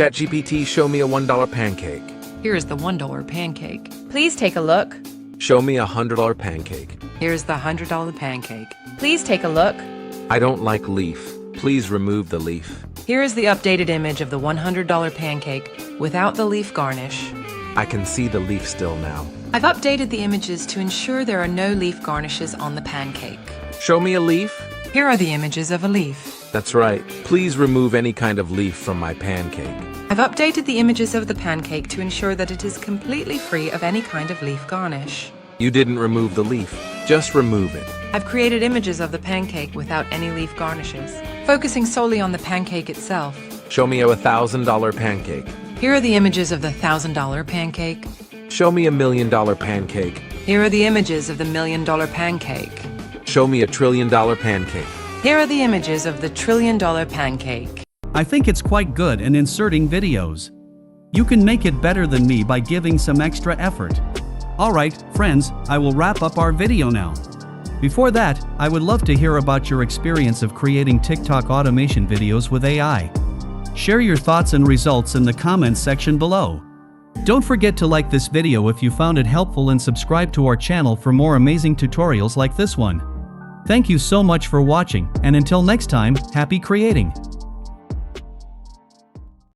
ChatGPT, show me a $1 pancake. Here is the $1 pancake. Please take a look. Show me a $100 pancake. Here's the $100 pancake. Please take a look. I don't like leaf. Please remove the leaf. Here is the updated image of the $100 pancake without the leaf garnish. I can see the leaf still now. I've updated the images to ensure there are no leaf garnishes on the pancake. Show me a leaf? Here are the images of a leaf. That's right. Please remove any kind of leaf from my pancake. I've updated the images of the pancake to ensure that it is completely free of any kind of leaf garnish. You didn't remove the leaf. Just remove it. I've created images of the pancake without any leaf garnishes, focusing solely on the pancake itself. Show me a $1,000 pancake. Here are the images of the $1,000 pancake. Show me a $1 million pancake. Here are the images of the $1 million pancake. Show me a $1 trillion pancake. Here are the images of the $1 trillion pancake. I think it's quite good in inserting videos. You can make it better than me by giving some extra effort. Alright, friends, I will wrap up our video now. Before that, I would love to hear about your experience of creating TikTok automation videos with AI. Share your thoughts and results in the comments section below. Don't forget to like this video if you found it helpful and subscribe to our channel for more amazing tutorials like this one. Thank you so much for watching, and until next time, happy creating!